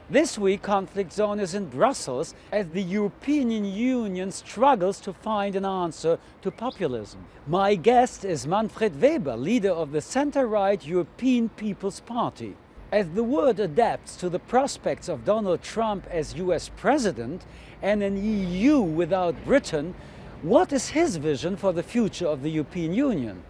This week, Conflict Zone is in Brussels as the European Union struggles to find an answer to populism. My guest is Manfred Weber, leader of the centre-right European People's Party. As the world adapts to the prospects of Donald Trump as US president and an EU without Britain, what is his vision for the future of the European Union?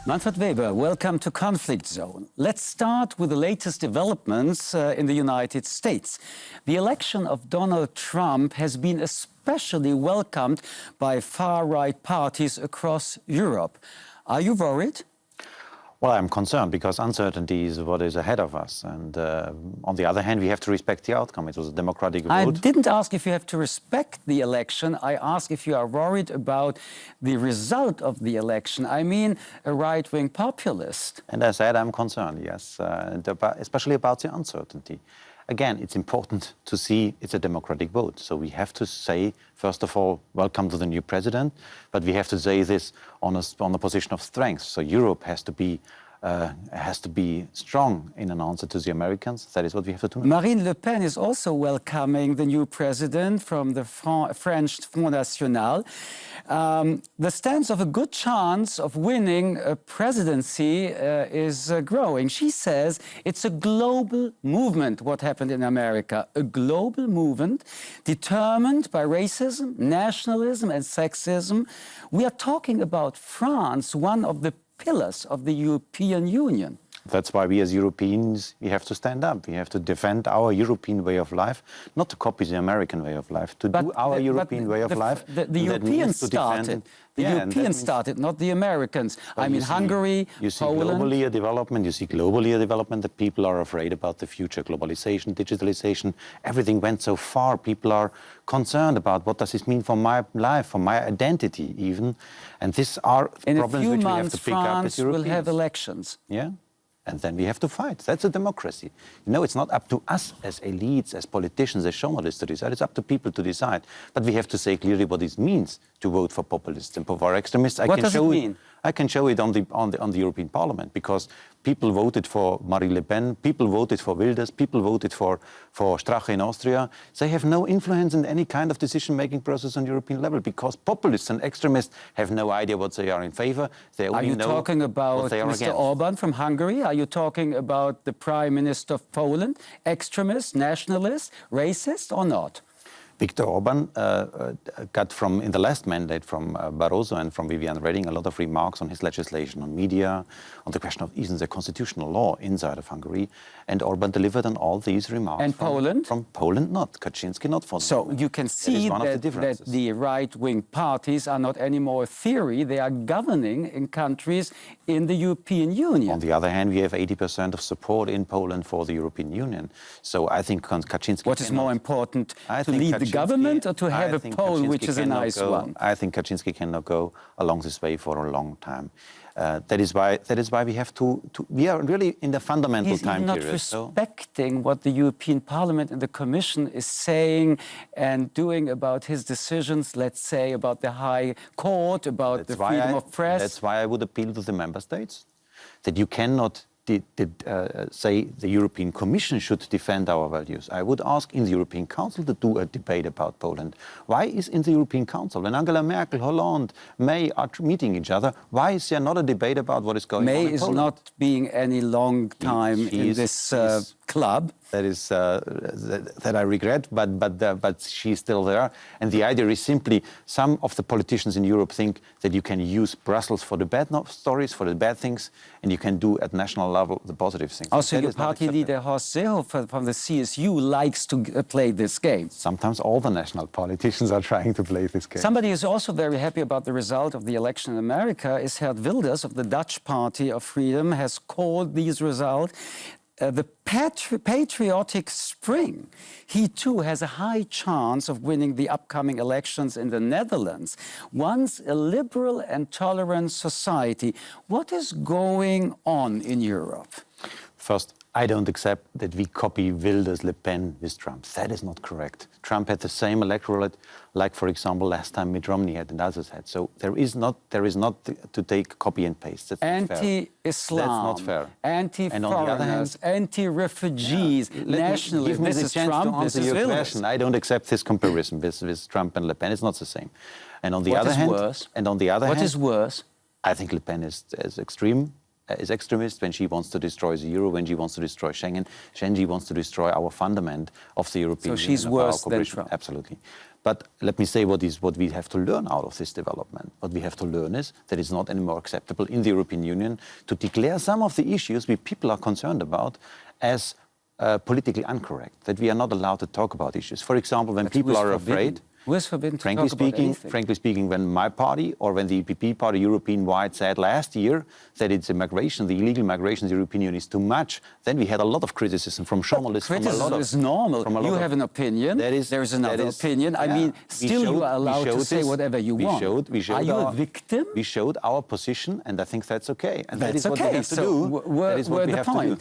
Manfred Weber, welcome to Conflict Zone. Let's start with the latest developments in the United States. The election of Donald Trump has been especially welcomed by far-right parties across Europe. Are you worried? Well, I'm concerned because uncertainty is what is ahead of us. And on the other hand, we have to respect the outcome. It was a democratic vote. I didn't ask if you have to respect the election. I asked if you are worried about the result of the election. I mean, a right-wing populist. And I said I'm concerned, yes, especially about the uncertainty. Again, it's important to see it's a democratic vote. So we have to say, first of all, welcome to the new president, but we have to say this on a position of strength. So Europe has to be strong in an answer to the Americans. That is what we have to do. Marine Le Pen is also welcoming the new president from the French Front National. The stance of a good chance of winning a presidency is growing. She says it's a global movement, what happened in America. A global movement determined by racism, nationalism and sexism. We are talking about France, one of the pillars of the European Union. That's why we as Europeans, we have to stand up. We have to defend our European way of life, not to copy the American way of life, to do our European way of life. The Europeans started. The Europeans started, not the Americans. I mean, Hungary, you see Poland. Globally a development. You see globally a development that people are afraid about the future. Globalization, digitalization, everything went so far. People are concerned about what does this mean for my life, for my identity even. And these are problems which we have to pick up as Europeans. In a few months, France will have elections. Yeah. And then we have to fight. That's a democracy. You know, it's not up to us as elites, as politicians, as journalists to decide. It's up to people to decide. But we have to say clearly what it means to vote for populists and for extremists. What does it mean? I can show it on the European Parliament, because people voted for Marine Le Pen, people voted for Wilders, people voted for Strache in Austria. They have no influence in any kind of decision-making process on European level, because populists and extremists have no idea what they are in favor. They only know what they are against. Are you talking about Mr. Orban from Hungary? Are you talking about the Prime Minister of Poland? Extremist, nationalist, racist or not? Viktor Orban got in the last mandate from Barroso and from Viviane Reding a lot of remarks on his legislation, on media, on the question of even the constitutional law inside of Hungary. And Orban delivered on all these remarks. And Poland? From Poland, not. Kaczynski, not for the So moment. you can see that the right-wing parties are not anymore theory. They are governing in countries in the European Union. On the other hand, we have 80% of support in Poland for the European Union. So I think Kaczynski... What is more important, to lead the government or to have a poll which is a nice one? I think Kaczynski cannot go along this way for a long time. That is why we have to we are really in the fundamental time period. He's not respecting what the European Parliament and the Commission is saying and doing about his decisions, let's say, about the High Court, about the freedom of press. That's why I would appeal to the member states, that you cannot say the European Commission should defend our values. I would ask in the European Council to do a debate about Poland. Why is in the European Council, when Angela Merkel, Hollande, May are meeting each other, why is there not a debate about what is going on in Poland? May is not being any long time in this club. That is that I regret, but she's still there. And the idea is simply some of the politicians in Europe think that you can use Brussels for the bad stories, for the bad things, and you can do at national level the positive things. Also, your party leader Horst Seehofer from the CSU likes to play this game. Sometimes all the national politicians are trying to play this game. Somebody who's also very happy about the result of the election in America is Geert Wilders of the Dutch Party of Freedom, has called these results the patriotic spring. He too has a high chance of winning the upcoming elections in the Netherlands. Once a liberal and tolerant society, what is going on in Europe? First, I don't accept that we copy Wilders, Le Pen with Trump. That is not correct. Trump had the same electorate, like, for example, last time Mitt Romney had and others had. So there is not to take copy and paste. That's anti-Islam, that's not fair. Anti-foreigners, anti-refugees, nationalists. Give me this the is chance Trump, to this answer is your Wilders. question. I don't accept this comparison with Trump and Le Pen. It's not the same. And on the What other is hand, worse? and on the other What hand, is worse? I think Le Pen is extremist when she wants to destroy the euro, when she wants to destroy Schengen, she wants to destroy our fundament of the European Union. So she's worse than Trump. Absolutely. But let me say what we have to learn out of this development. What we have to learn is that it's not anymore acceptable in the European Union to declare some of the issues people are concerned about as politically incorrect, that we are not allowed to talk about issues. For example, when people are afraid, frankly speaking, when my party or when the EPP party European-wide said last year that it's immigration, the illegal migration in the European Union is too much, then we had a lot of criticism from journalists. Criticism is normal. You have an opinion, there is another opinion. I mean, still you are allowed to say whatever you want. Are you a victim? We showed our position, and I think that's okay. And that is what we have to do. That is what we have to do.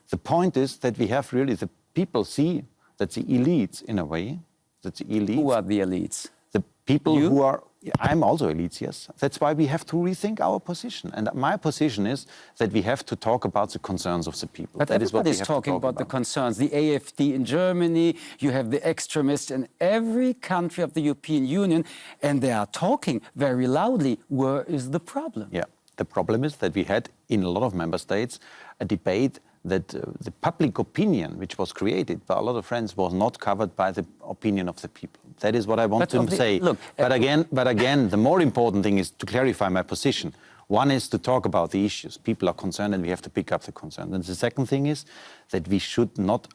The point is that we have really, the people see that the elites, in a way, that the elites... Who are the elites? The people who are... I'm also elites, yes. That's why we have to rethink our position. And my position is that we have to talk about the concerns of the people. But everybody's talking about the concerns. The AfD in Germany, you have the extremists in every country of the European Union, and they are talking very loudly. Where is the problem? Yeah, the problem is that we had, in a lot of member states, a debate that the public opinion, which was created by a lot of friends, was not covered by the opinion of the people. That is what I want to say. Look, but again, the more important thing is to clarify my position. One is to talk about the issues. People are concerned and we have to pick up the concern. And the second thing is that we should not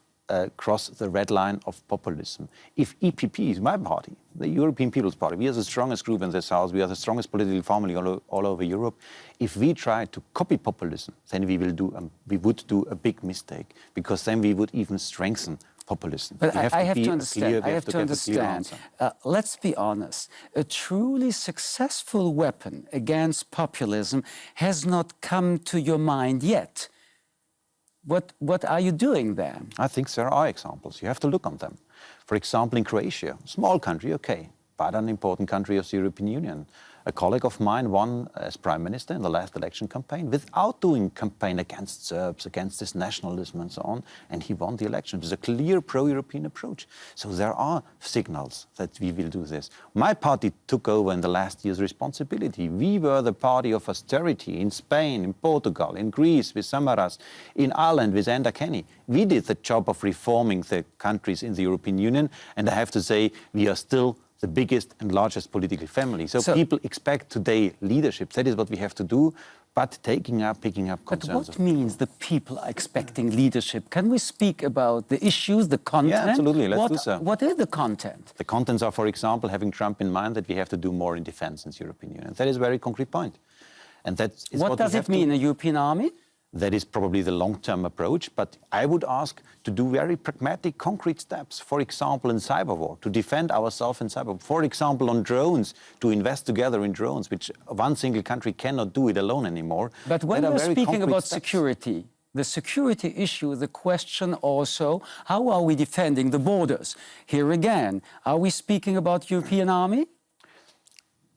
cross the red line of populism. If EPP is my party, the European People's Party, we are the strongest group in this house, we are the strongest political family all over Europe. If we try to copy populism, then we would do a big mistake, because then we would even strengthen populism. But I have to understand. Let's be honest. A truly successful weapon against populism has not come to your mind yet. What are you doing then? I think there are examples. You have to look on them. For example, in Croatia, small country, okay, but an important country of the European Union. A colleague of mine won as prime minister in the last election campaign without doing campaign against Serbs, against this nationalism and so on, and he won the election. It was a clear pro-European approach. So there are signals that we will do this. My party took over in the last year's responsibility. We were the party of austerity in Spain, in Portugal, in Greece with Samaras, in Ireland with Enda Kenny. We did the job of reforming the countries in the European Union, and I have to say we are still the biggest and largest political family. So people expect today leadership. That is what we have to do, but picking up concerns. But what means the people are expecting leadership? Can we speak about the issues, the content? Yeah, absolutely. Let's do so. What is the content? The contents are, for example, having Trump in mind that we have to do more in defense in the European Union. That is a very concrete point. And that is what does it mean, a European army? That is probably the long-term approach, but I would ask to do very pragmatic, concrete steps. For example, in cyber war, to defend ourselves in cyber war. For example, on drones, to invest together in drones, which one single country cannot do it alone anymore. But when we're speaking about security, the security issue, the question also, how are we defending the borders? Here again, are we speaking about European army?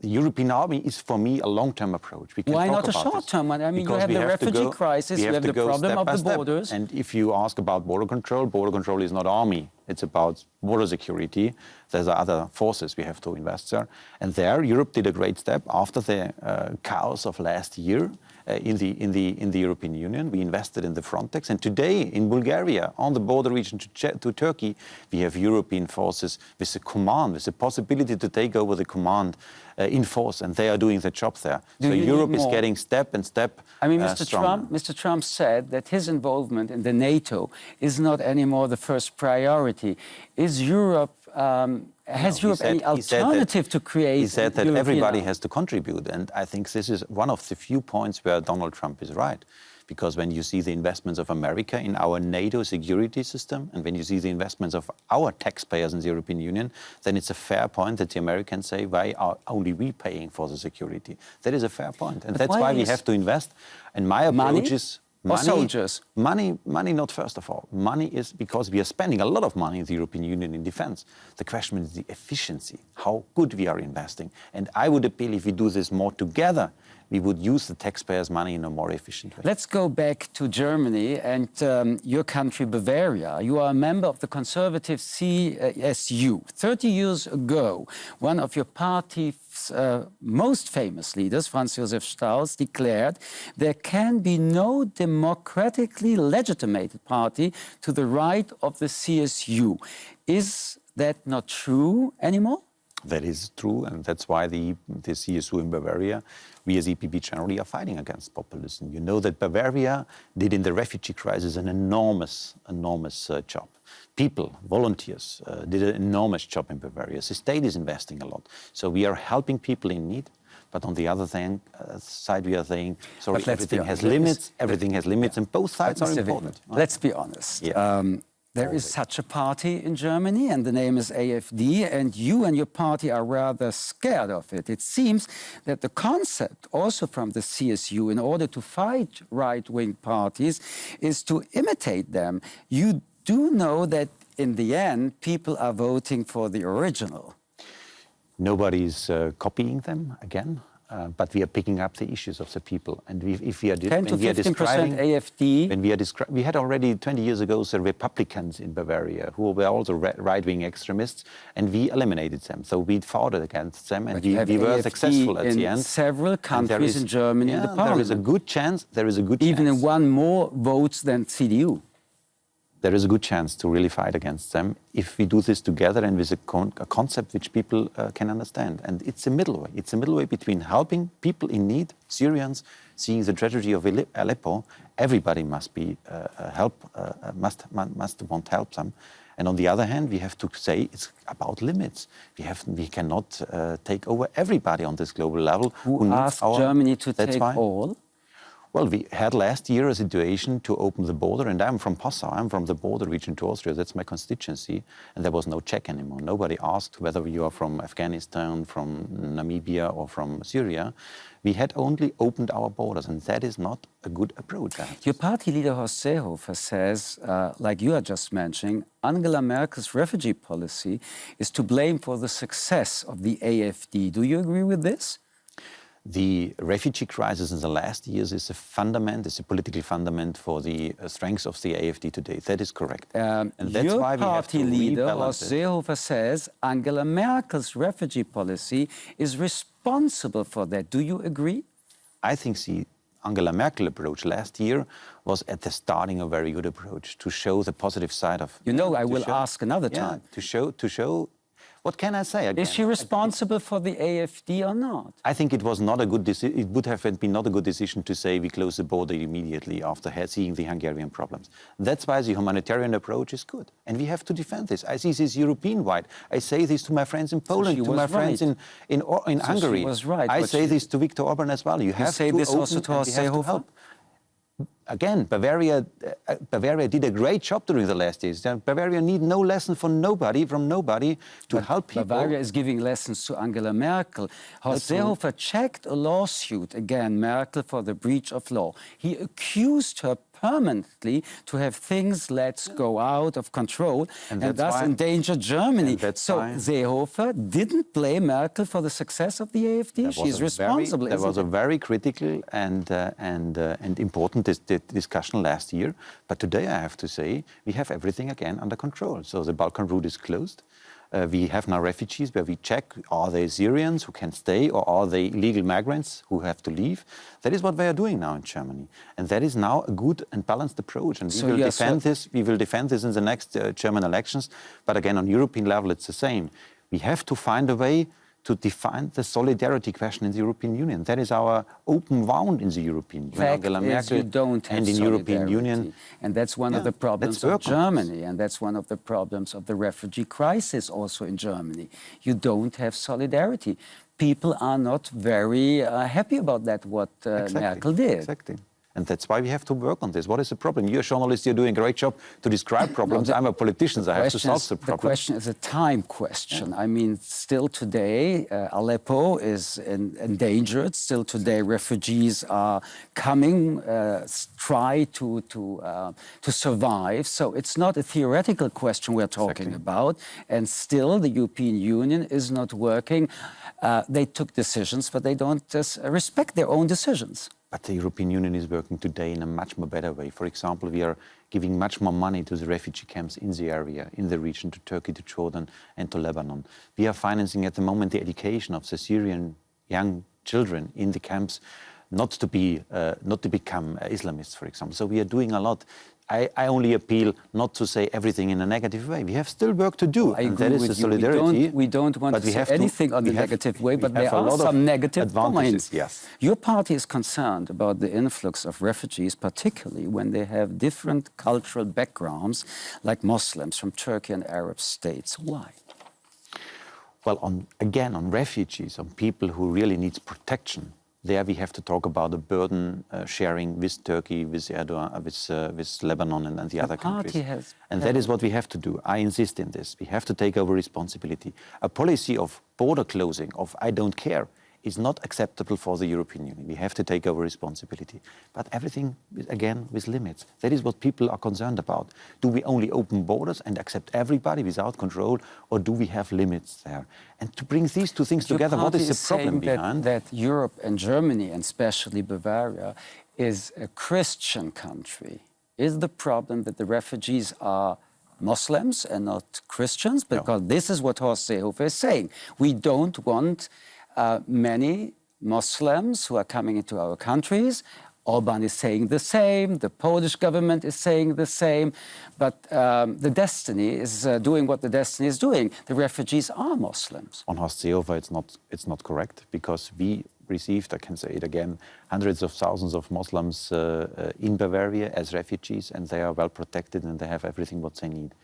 The European army is, for me, a long-term approach. Why not a short-term one? I mean, you have the refugee crisis, you have the problem of the borders. And if you ask about border control is not army. It's about border security. There's other forces we have to invest there. And there, Europe did a great step after the chaos of last year in the European Union. We invested in the Frontex. And today, in Bulgaria, on the border region to Turkey, we have European forces with the command, with the possibility to take over the command in force. And they are doing the job there. So Europe is getting step and step I mean, Mr. Trump said that his involvement in the NATO is not anymore the first priority. Is Europe, has Europe any alternative to create? He said that everybody has to contribute. And I think this is one of the few points where Donald Trump is right. Because when you see the investments of America in our NATO security system, and when you see the investments of our taxpayers in the European Union, then it's a fair point that the Americans say, why are only we paying for the security? That is a fair point. And that's why we have to invest. And my approach is Or soldiers? Money, not first of all. Money is because we are spending a lot of money in the European Union in defense. The question is the efficiency, how good we are investing. And I would appeal if we do this more together, we would use the taxpayers' money in a more efficient way. Let's go back to Germany and your country, Bavaria. You are a member of the conservative CSU. 30 years ago, one of your party's most famous leaders, Franz Josef Strauss, declared there can be no democratically legitimated party to the right of the CSU. Is that not true anymore? That is true, and that's why the CSU in Bavaria, we as EPP generally are fighting against populism. You know that Bavaria did in the refugee crisis an enormous job. People, volunteers, did an enormous job in Bavaria. The state is investing a lot. So we are helping people in need. But on the other side, we are saying, sorry, everything has limits. Everything has limits, and both sides are important. Let's be honest. Yeah. There is such a party in Germany, and the name is AfD, and you and your party are rather scared of it. It seems that the concept, also from the CSU, in order to fight right-wing parties, is to imitate them. You do know that in the end, people are voting for the original. Nobody's copying them again. But we are picking up the issues of the people, and if we are 10 to 15% AfD. When we had already 20 years ago the Republicans in Bavaria who were also right-wing extremists, and we eliminated them. So we fought against them, and we were successful at the end. In several countries in Germany, in the parliament. There is a good chance. Even in one more votes than CDU. There is a good chance to really fight against them if we do this together and with a concept which people can understand. And it's a middle way. It's a middle way between helping people in need, Syrians, seeing the tragedy of Aleppo. Everybody must be must want to help them. And on the other hand, we have to say it's about limits. We cannot take over everybody on this global level. Who asked Germany to take all? Well, we had last year a situation to open the border, and I'm from Passau, I'm from the border region to Austria, that's my constituency, and there was no check anymore. Nobody asked whether you are from Afghanistan, from Namibia, or from Syria. We had only opened our borders, and that is not a good approach. Your party leader, Horst Seehofer, says, like you are just mentioning, Angela Merkel's refugee policy is to blame for the success of the AfD. Do you agree with this? The refugee crisis in the last years is a political fundament for the strength of the AfD today. That is correct. And that's your why we party have to leader, Horst Seehofer, says Angela Merkel's refugee policy is responsible for that. Do you agree? I think the Angela Merkel approach last year was at the starting a very good approach to show the positive side of... You know, I will ask another time. To show what can I say again? Is she responsible for the AfD or not? I think it was not a good decision. It would have been not a good decision to say we close the border immediately after seeing the Hungarian problems. That's why the humanitarian approach is good. And we have to defend this. I see this European-wide. I say this to my friends in Poland, to my friends in Hungary. She was right, I say this to Viktor Orban as well. You have say to this open also to Horst Seehofer? Again, Bavaria did a great job during the last years. Bavaria need no lesson from nobody to help people. Bavaria is giving lessons to Angela Merkel. Horst Seehofer checked a lawsuit against Merkel for the breach of law. He accused her permanently to have things let go out of control and thus endanger Germany. So Seehofer didn't blame Merkel for the success of the AfD. She's responsible. There was a very critical and important discussion last year. But today, I have to say, we have everything again under control. So the Balkan route is closed. We have now refugees where we check, are they Syrians who can stay or are they illegal migrants who have to leave? That is what we are doing now in Germany. And that is now a good and balanced approach. And we will defend this. We will defend this in the next German elections. But again, on European level, it's the same. We have to find a way to define the solidarity question in the European Union. That is our open wound in the European Union. Angela Merkel you don't have and in European Union. And that's one of the problems of Germany. And that's one of the problems of the refugee crisis also in Germany. You don't have solidarity. People are not very happy about that, what Merkel did. Exactly. And that's why we have to work on this. What is the problem? You're a journalist, you're doing a great job to describe problems. I'm a politician, so I have to solve the problem. The question is a time question. Yeah. I mean, still today, Aleppo is endangered. Still today, refugees are coming, try to survive. So it's not a theoretical question we're talking about. And still, the European Union is not working. They took decisions, but they don't respect their own decisions. But the European Union is working today in a much more better way. For example, we are giving much more money to the refugee camps in the area, in the region, to Turkey, to Jordan, and to Lebanon. We are financing at the moment the education of the Syrian young children in the camps, not to become Islamists, for example. So we are doing a lot. I only appeal not to say everything in a negative way. We have still work to do, and that is the solidarity. We don't want to say anything on the negative way, but there are some negative points. Yes. Your party is concerned about the influx of refugees, particularly when they have different cultural backgrounds, like Muslims from Turkey and Arab states. Why? Well, on refugees, on people who really need protection, there we have to talk about the burden sharing with Turkey, with Erdogan, with Lebanon and the other countries. And that is what we have to do. I insist in this. We have to take over responsibility. A policy of border closing, of I don't care, is not acceptable for the European Union. We have to take over responsibility. But everything, again, with limits. That is what people are concerned about. Do we only open borders and accept everybody without control, or do we have limits there? And to bring these two things together, what is the problem behind? That Europe and Germany, and especially Bavaria, is a Christian country. Is the problem that the refugees are Muslims and not Christians? Because this is what Horst Seehofer is saying. We don't want many Muslims who are coming into our countries. Orban is saying the same, the Polish government is saying the same, but the destiny is doing what the destiny is doing. The refugees are Muslims. On Horst Seehofer, it's not correct, because we received, I can say it again, hundreds of thousands of Muslims in Bavaria as refugees, and they are well protected and they have everything what they need.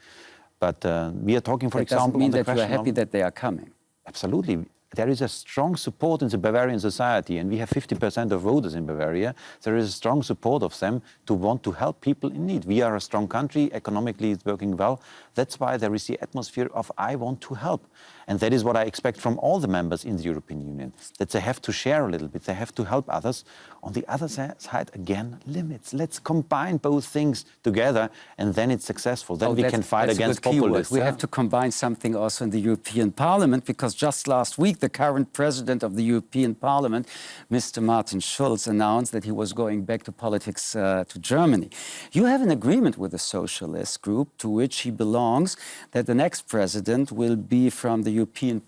But we are talking, for example, on the question. That doesn't mean that you are happy that they are coming. Absolutely. There is a strong support in the Bavarian society, and we have 50% of voters in Bavaria. There is a strong support of them to want to help people in need. We are a strong country, economically it's working well. That's why there is the atmosphere of I want to help. And that is what I expect from all the members in the European Union, that they have to share a little bit, they have to help others. On the other side, again, limits. Let's combine both things together, and then it's successful. Then we can fight against populism. We have to combine something also in the European Parliament, because just last week, the current president of the European Parliament, Mr. Martin Schulz, announced that he was going back to politics to Germany. You have an agreement with the socialist group to which he belongs, that the next president will be from the European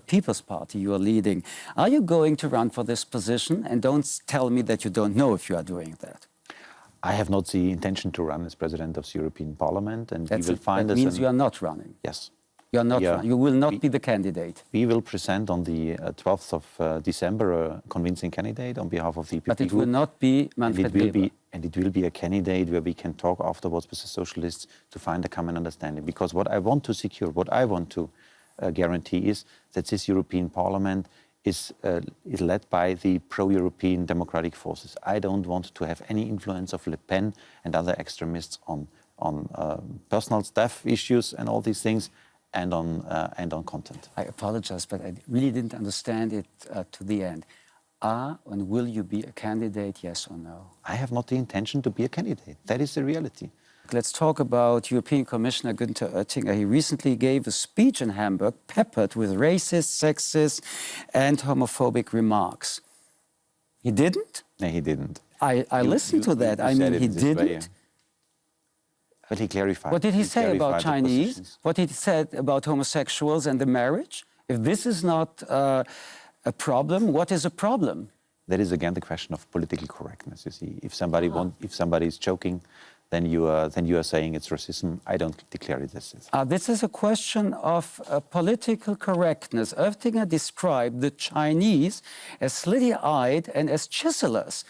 People's Party you are leading. Are you going to run for this position? And don't tell me that you don't know if you are doing that. I have not the intention to run as president of the European Parliament, and we will find that means you are not running. Yes. You are not running. You will not be the candidate. We will present on the 12th of December a convincing candidate on behalf of the EPP But it will not be Manfred Weber. And it will be a candidate where we can talk afterwards with the socialists to find a common understanding. Because what I want to secure, what I want to guarantee is that this European Parliament is led by the pro-European democratic forces. I don't want to have any influence of Le Pen and other extremists on personal staff issues and all these things, and on content. I apologize, but I really didn't understand it to the end. Are and will you be a candidate, yes or no? I have not the intention to be a candidate. That is the reality. Let's talk about European Commissioner Günther Oettinger. He recently gave a speech in Hamburg peppered with racist, sexist and homophobic remarks. He didn't? No, he didn't. I listened to that. I mean, he didn't. But he clarified. What did he say about Chinese? What he said about homosexuals and the marriage? If this is not a problem, what is a problem? That is again the question of political correctness. You see, if somebody is joking, then you are saying it's racism. I don't declare it as this. This is a question of political correctness. Oettinger described the Chinese as slitty-eyed and as chiselers.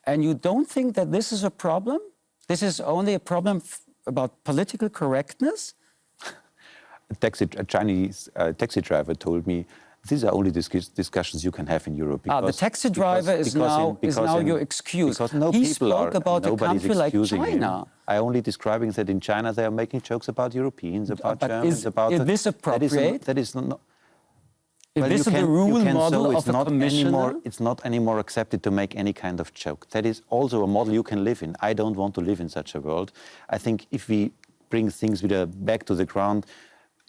And you don't think that this is a problem? This is only a problem about political correctness? A Chinese taxi driver told me these are only discussions you can have in Europe. The taxi driver is now your excuse. Because no he people spoke about a country like China. I only describing that in China they are making jokes about Europeans, about Germans, is this appropriate? That is not. Is this the rule model of a commissioner? It's not anymore accepted to make any kind of joke. That is also a model you can live in. I don't want to live in such a world. I think if we bring things back to the ground,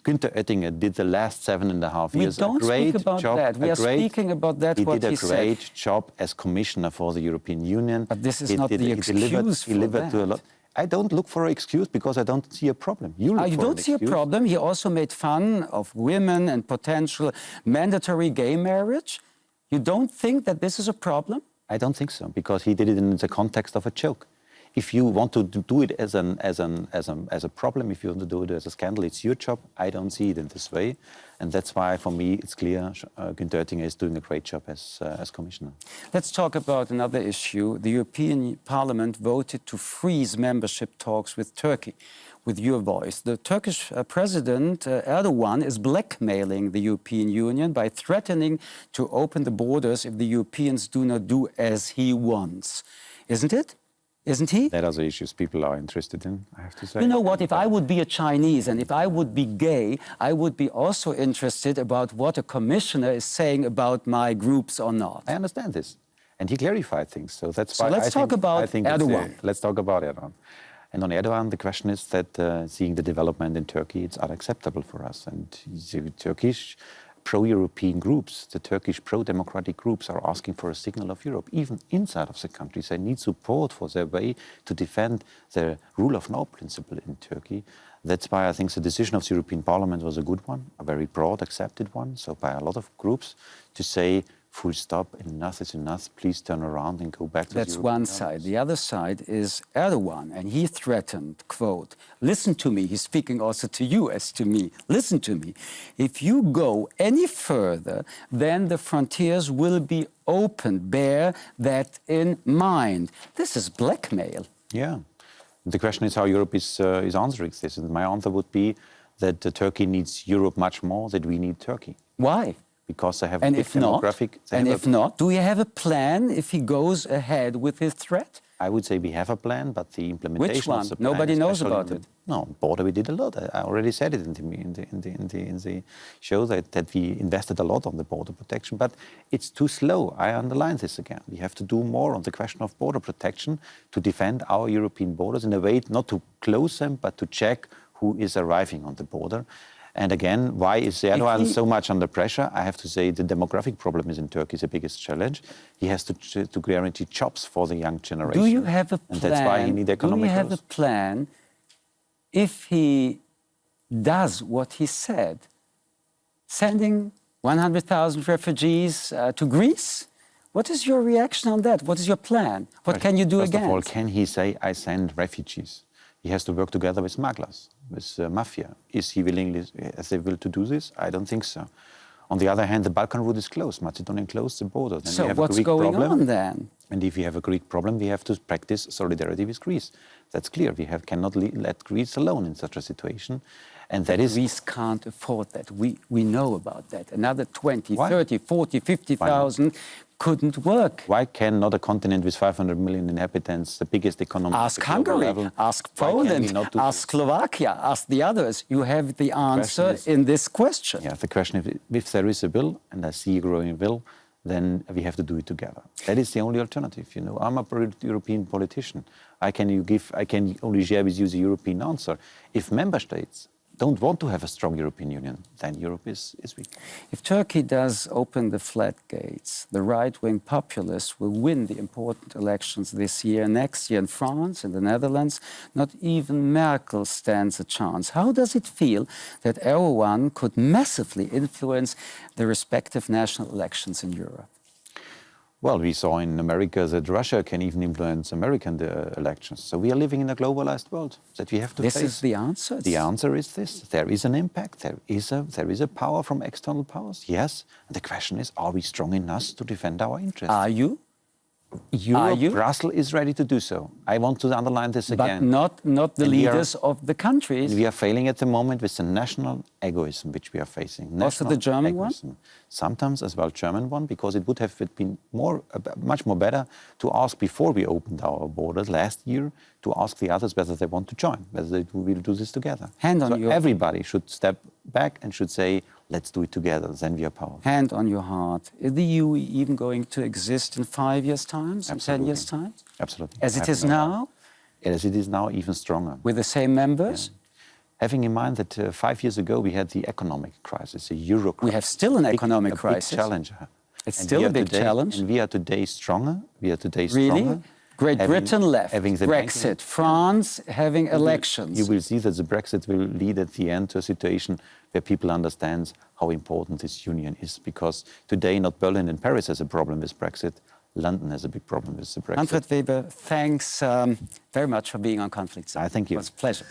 Günther Oettinger did the last 7.5 years a great job. That. We are speaking about that. He did a great job as commissioner for the European Union. But this is not the excuse for that. I don't look for an excuse because I don't see a problem. You don't see a problem. He also made fun of women and potential mandatory gay marriage. You don't think that this is a problem? I don't think so, because he did it in the context of a joke. If you want to do it as a problem, if you want to do it as a scandal, it's your job. I don't see it in this way. And that's why, for me, it's clear Günther Oettinger is doing a great job as commissioner. Let's talk about another issue. The European Parliament voted to freeze membership talks with Turkey, with your voice. The Turkish President Erdogan is blackmailing the European Union by threatening to open the borders if the Europeans do not do as he wants. Isn't it? Isn't he? That are the issues people are interested in, I have to say. You know what, if I would be a Chinese and if I would be gay, I would be also interested about what a commissioner is saying about my groups or not. I understand this. And he clarified things. So that's why let's talk about Erdogan. Let's talk about Erdogan. And on Erdogan, the question is that seeing the development in Turkey, it's unacceptable for us. And the Turkish pro-European groups, the Turkish pro-democratic groups are asking for a signal of Europe. Even inside of the countries, they need support for their way to defend the rule of law principle in Turkey. That's why I think the decision of the European Parliament was a good one, a very broad accepted one, so by a lot of groups, to say, full stop, enough is enough, please turn around and go back to the That's one side. The other side is Erdogan, and he threatened, quote, listen to me, he's speaking also to you as to me, listen to me, if you go any further, then the frontiers will be opened, bear that in mind. This is blackmail. Yeah. The question is how Europe is answering this, and my answer would be that Turkey needs Europe much more than we need Turkey. Why? Because they have a big demographic... If not, do you have a plan if he goes ahead with his threat? I would say we have a plan, but the implementation Which one? of the plan... Nobody knows about it. No, border we did a lot. I already said it in the show that we invested a lot on the border protection, but it's too slow. I underline this again. We have to do more on the question of border protection to defend our European borders in a way not to close them, but to check who is arriving on the border. And again, why is Erdogan so much under pressure? I have to say the demographic problem is in Turkey is the biggest challenge. He has to guarantee jobs for the young generation. Do you have a plan? And that's why he needs economic growth. Do you have a plan if he does what he said, sending 100,000 refugees to Greece? What is your reaction on that? What is your plan? What can you do against? First of all, can he say, I send refugees? He has to work together with smugglers, with mafia. Is he willing, has the will to do this? I don't think so. On the other hand, the Balkan route is closed. Macedonia closed the border. Then so we have what's a Greek going problem. on then? And if we have a Greek problem, we have to practice solidarity with Greece. That's clear. We cannot let Greece alone in such a situation. And that is... Greece can't afford that. We know about that. Another 20, 30, 40, 50,000 couldn't work. Why can not a continent with 500 million inhabitants, the biggest economy... Ask Hungary, ask Poland, ask Slovakia, ask the others. You have the answer in this question. Yeah, the question is, if there is a will, and I see a growing will, then we have to do it together. That is the only alternative. You know, I'm a European politician. I can only share with you the European answer. If member states don't want to have a strong European Union, then Europe is weak. If Turkey does open the floodgates, the right-wing populists will win the important elections this year, next year in France, in the Netherlands. Not even Merkel stands a chance. How does it feel that Erdogan could massively influence the respective national elections in Europe? Well, we saw in America that Russia can even influence American elections. So we are living in a globalized world that we have to face. This is the answer? The answer is this. There is an impact. There is a power from external powers, yes. And the question is, are we strong enough to defend our interests? Are you? Europe, Brussels is ready to do so. I want to underline this again. But not the leaders of the countries. We are failing at the moment with the national egoism which we are facing. Also the German one? Sometimes as well German one, because it would have been much more better to ask before we opened our borders last year, to ask the others whether they want to join, whether they will do this together. Everybody should step back and should say, let's do it together, then we are powerful. Hand on your heart. Is the EU even going to exist in 5 years' time, in 10 years' time? Absolutely. As it is now? As it is now, even stronger. With the same members? Yeah. Having in mind that 5 years ago we had the economic crisis, the euro crisis. We have still an economic crisis. A big challenge. It's still a big challenge. And we are today stronger. We are today really? stronger. Great Britain left, Brexit, France having elections. You will see that the Brexit will lead at the end to a situation where people understand how important this union is. Because today not Berlin and Paris has a problem with Brexit, London has a big problem with the Brexit. Manfred Weber, thanks very much for being on Conflict Zone. Thank you. It was a pleasure.